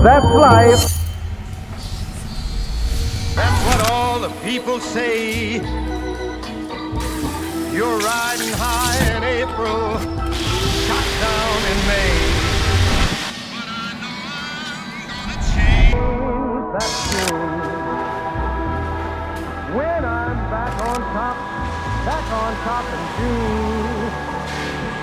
That's life. That's what all the people say. You're riding high in April, shot down in May. But I know I'm gonna change that soon. When I'm back on top in June.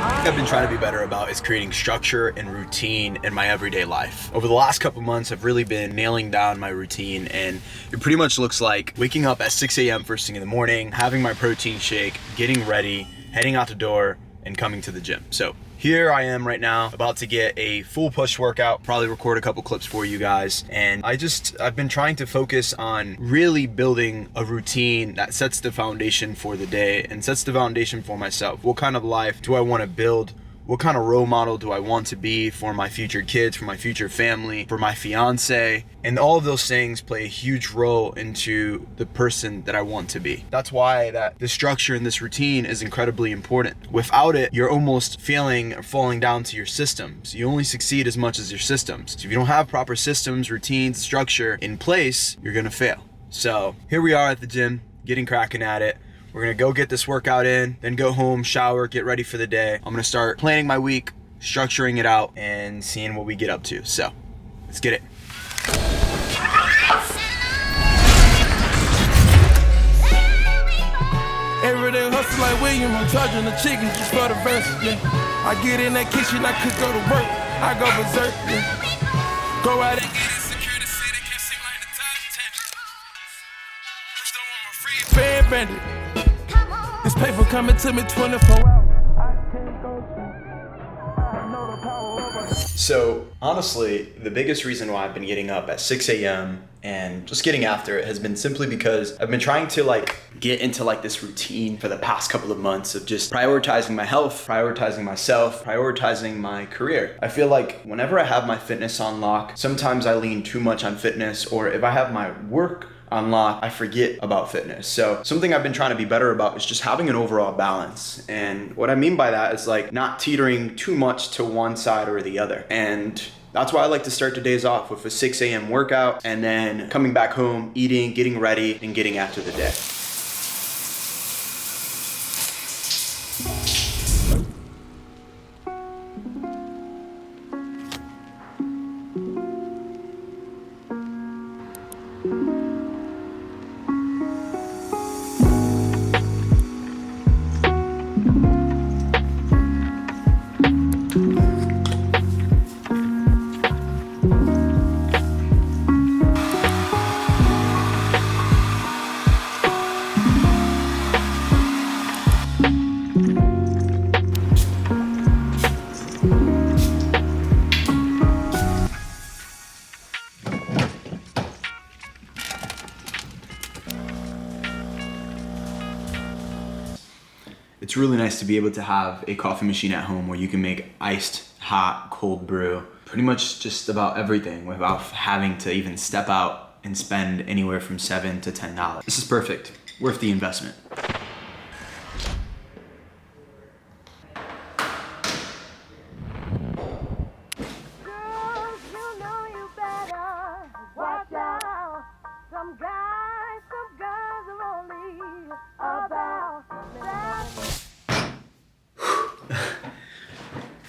I've been trying to be better about is creating structure and routine in my everyday life. Over the last couple months, I've really been nailing down my routine, and it pretty much looks like waking up at 6 a.m. first thing in the morning, having my protein shake, getting ready, heading out the door, and coming to the gym. So here I am right now, about to get a full push workout, probably record a couple clips for you guys. And I've been trying to focus on really building a routine that sets the foundation for the day and sets the foundation for myself. What kind of life do I want to build? What kind of role model do I want to be for my future kids, for my future family, for my fiance? And all of those things play a huge role into the person that I want to be. That's why the structure in this routine is incredibly important. Without it, you're almost failing or falling down to your systems. You only succeed as much as your systems. So if you don't have proper systems, routines, structure in place, you're gonna fail. So here we are at the gym, getting cracking at it. We're gonna go get this workout in, then go home, shower, get ready for the day. I'm gonna start planning my week, structuring it out, and seeing what we get up to. So, let's get it. Everyday hustle like William, I'm charging the chicken just for the verse, yeah. I get in that kitchen, I could go to work, I go berserk, yeah. Go out and get it, secure the city, can't seem like the top 10. Just don't want my free band bandit. This paper coming to me 24 hours. I can't go to. I know the power over. So, honestly, the biggest reason why I've been getting up at 6 a.m. and just getting after it has been simply because I've been trying to get into this routine for the past couple of months of just prioritizing my health, prioritizing myself, prioritizing my career. I feel like whenever I have my fitness on lock, sometimes I lean too much on fitness, or if I have my work on lock, I forget about fitness. So something I've been trying to be better about is just having an overall balance. And what I mean by that is not teetering too much to one side or the other. And that's why I like to start the days off with a 6 a.m. workout and then coming back home, eating, getting ready, and getting after the day. It's really nice to be able to have a coffee machine at home where you can make iced, hot, cold brew, pretty much just about everything without having to even step out and spend anywhere from $7 to $10. This is perfect, worth the investment.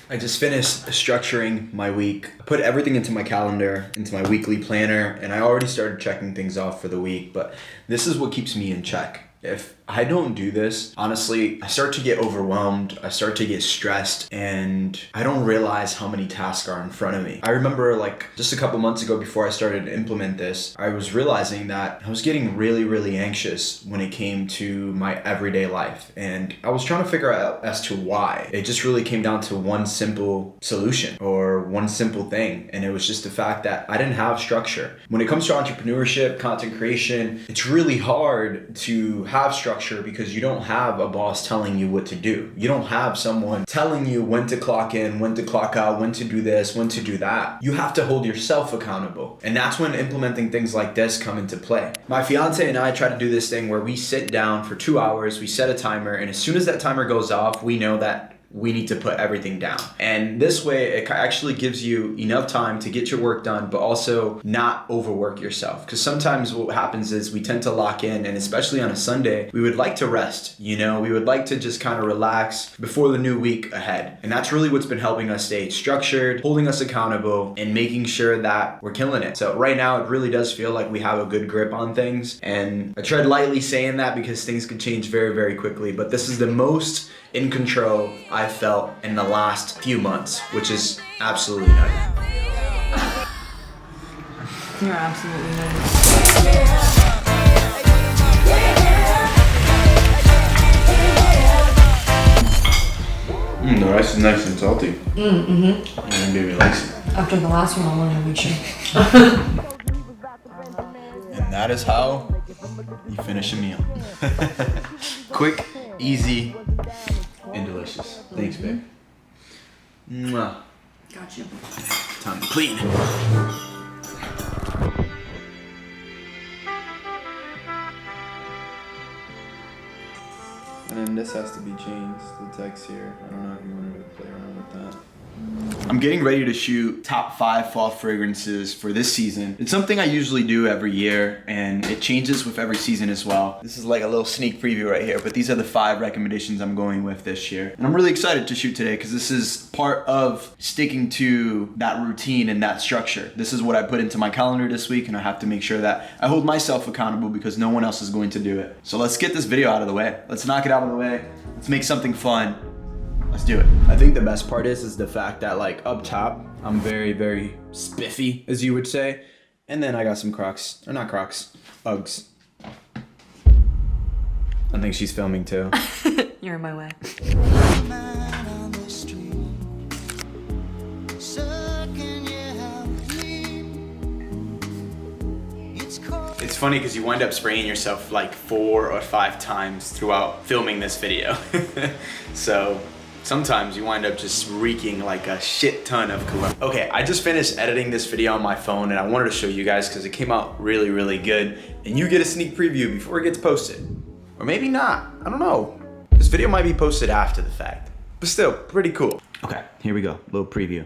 I just finished structuring my week. I put everything into my calendar, into my weekly planner, and I already started checking things off for the week, but this is what keeps me in check. If I don't do this, honestly, I start to get overwhelmed, I start to get stressed, and I don't realize how many tasks are in front of me. I remember just a couple months ago before I started to implement this, I was realizing that I was getting really, really anxious when it came to my everyday life. And I was trying to figure out as to why. It just really came down to one simple solution or one simple thing. And it was just the fact that I didn't have structure. When it comes to entrepreneurship, content creation, it's really hard to have structure because you don't have a boss telling you what to do. You don't have someone telling you when to clock in, when to clock out, when to do this, when to do that. You have to hold yourself accountable. And that's when implementing things like this come into play. My fiance and I try to do this thing where we sit down for 2 hours, we set a timer, and as soon as that timer goes off, we know that we need to put everything down. And this way, it actually gives you enough time to get your work done, but also not overwork yourself. Because sometimes what happens is we tend to lock in, and especially on a Sunday, we would like to rest, you know? We would like to just kind of relax before the new week ahead. And that's really what's been helping us stay structured, holding us accountable, and making sure that we're killing it. So right now, it really does feel like we have a good grip on things. And I tread lightly saying that because things could change very, very quickly. But this is the most in control I've felt in the last few months, which is absolutely nuts. You're absolutely nuts. The rice is nice and salty. And baby likes it. After the last one, I wanted to make sure. And that is how you finish a meal. Quick, easy, and delicious. Thanks, babe. Mwah. Got you. Time to clean. And then this has to be changed, the text here. I don't know if you wanted to play around with that. I'm getting ready to shoot top 5 fall fragrances for this season. It's something I usually do every year, and it changes with every season as well. This is like a little sneak preview right here, but these are the 5 recommendations I'm going with this year. And I'm really excited to shoot today because this is part of sticking to that routine and that structure. This is what I put into my calendar this week, and I have to make sure that I hold myself accountable because no one else is going to do it. So let's get this video out of the way. Let's knock it out of the way. Let's make something fun. Let's do it. I think the best part is the fact that like up top, I'm very, very spiffy, as you would say. And then I got some Crocs, or not Crocs, Uggs. I think she's filming too. You're in my way. It's funny because you wind up spraying yourself like 4 or 5 times throughout filming this video. So sometimes you wind up just reeking like a shit ton of cologne. Okay, I just finished editing this video on my phone and I wanted to show you guys because it came out really, really good. And you get a sneak preview before it gets posted. Or maybe not, I don't know. This video might be posted after the fact. But still, pretty cool. Okay, here we go, little preview.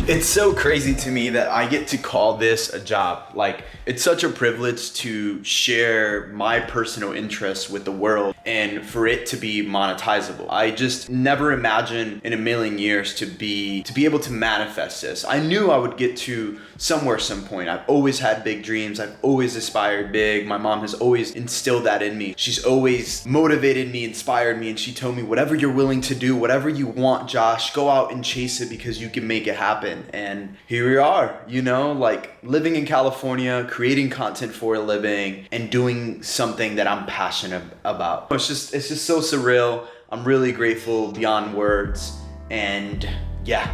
It's so crazy to me that I get to call this a job. Like, it's such a privilege to share my personal interests with the world and for it to be monetizable. I just never imagined in a million years to be able to manifest this. I knew I would get to somewhere some point. I've always had big dreams. I've always aspired big. My mom has always instilled that in me. She's always motivated me, inspired me, and she told me, whatever you're willing to do, whatever you want, Josh, go out and chase it because you can make it happen. And here we are, you know, like living in California, creating content for a living, and doing something that I'm passionate about. It's just so surreal. I'm really grateful beyond words. And yeah,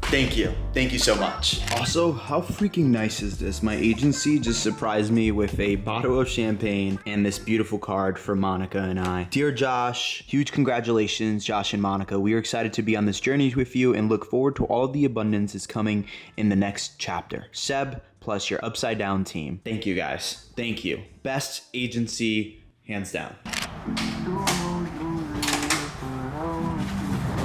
thank you. Thank you so much. Also, how freaking nice is this? My agency just surprised me with a bottle of champagne and this beautiful card for Monica and I. Dear Josh, huge congratulations, Josh and Monica. We are excited to be on this journey with you and look forward to all of the abundance is coming in the next chapter. Seb plus your upside down team. Thank you guys. Thank you. Best agency, hands down.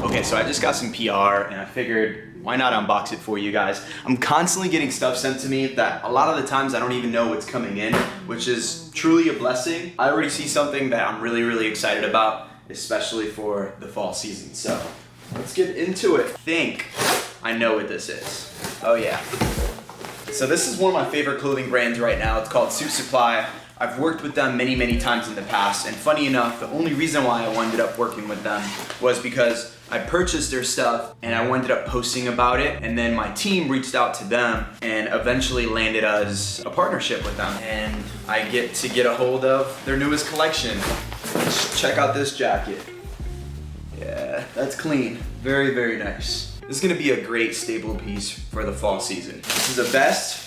Okay, so I just got some PR and I figured, why not unbox it for you guys? I'm constantly getting stuff sent to me that a lot of the times I don't even know what's coming in, which is truly a blessing. I already see something that I'm really, really excited about, especially for the fall season. So let's get into it. I think I know what this is. Oh yeah. So this is one of my favorite clothing brands right now. It's called Suit Supply. I've worked with them many, many times in the past, and funny enough, the only reason why I ended up working with them was because I purchased their stuff and I ended up posting about it, and then my team reached out to them and eventually landed us a partnership with them, and I get to get a hold of their newest collection. Check out this jacket. Yeah, that's clean. Very, very nice. This is gonna be a great staple piece for the fall season. This is a vest.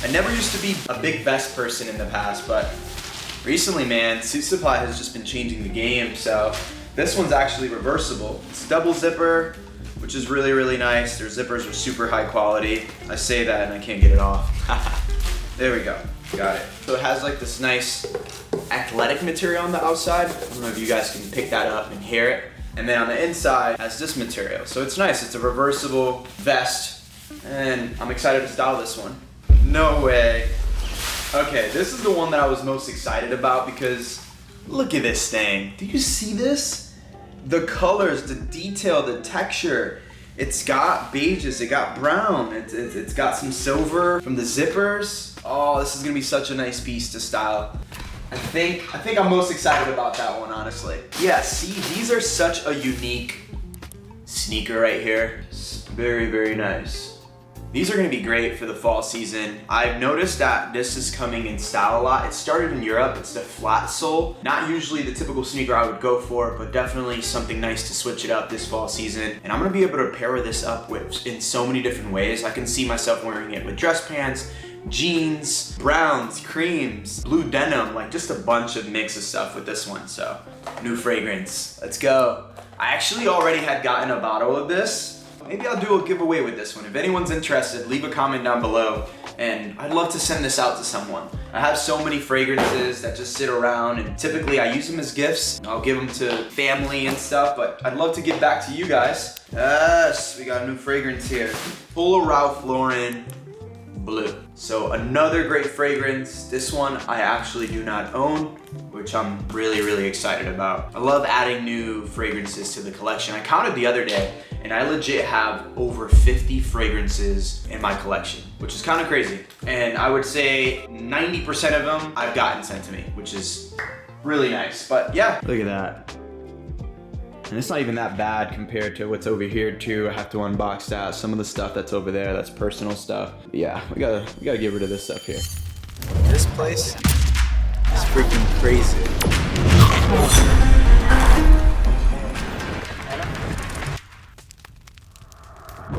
I never used to be a big vest person in the past, but recently, man, Suit Supply has just been changing the game. So this one's actually reversible. It's double zipper, which is really, really nice. Their zippers are super high quality. I say that and I can't get it off. There we go, got it. So it has like this nice athletic material on the outside. I don't know if you guys can pick that up and hear it. And then on the inside has this material. So it's nice, it's a reversible vest. And I'm excited to style this one. No way. Okay, this is the one that I was most excited about because look at this thing. Do you see this? The colors, the detail, the texture. It's got beiges, it got brown, it's got some silver from the zippers. Oh, this is gonna be such a nice piece to style. I think I'm most excited about that one, honestly. Yeah, see, these are such a unique sneaker right here. It's very, very nice. These are gonna be great for the fall season. I've noticed that this is coming in style a lot. It started in Europe, it's the flat sole. Not usually the typical sneaker I would go for, but definitely something nice to switch it up this fall season. And I'm gonna be able to pair this up with in so many different ways. I can see myself wearing it with dress pants, jeans, browns, creams, blue denim, like just a bunch of mix of stuff with this one. So, new fragrance, let's go. I actually already had gotten a bottle of this. Maybe I'll do a giveaway with this one. If anyone's interested, leave a comment down below and I'd love to send this out to someone. I have so many fragrances that just sit around and typically I use them as gifts. I'll give them to family and stuff, but I'd love to give back to you guys. Yes, we got a new fragrance here. Polo Ralph Lauren Blue. So another great fragrance. This one I actually do not own, which I'm really, really excited about. I love adding new fragrances to the collection. I counted the other day and I legit have over 50 fragrances in my collection, which is kind of crazy. And I would say 90% of them I've gotten sent to me, which is really nice. But yeah, look at that. And it's not even that bad compared to what's over here too. I have to unbox that. Some of the stuff that's over there, that's personal stuff. But yeah, we gotta get rid of this stuff here. This place is freaking crazy.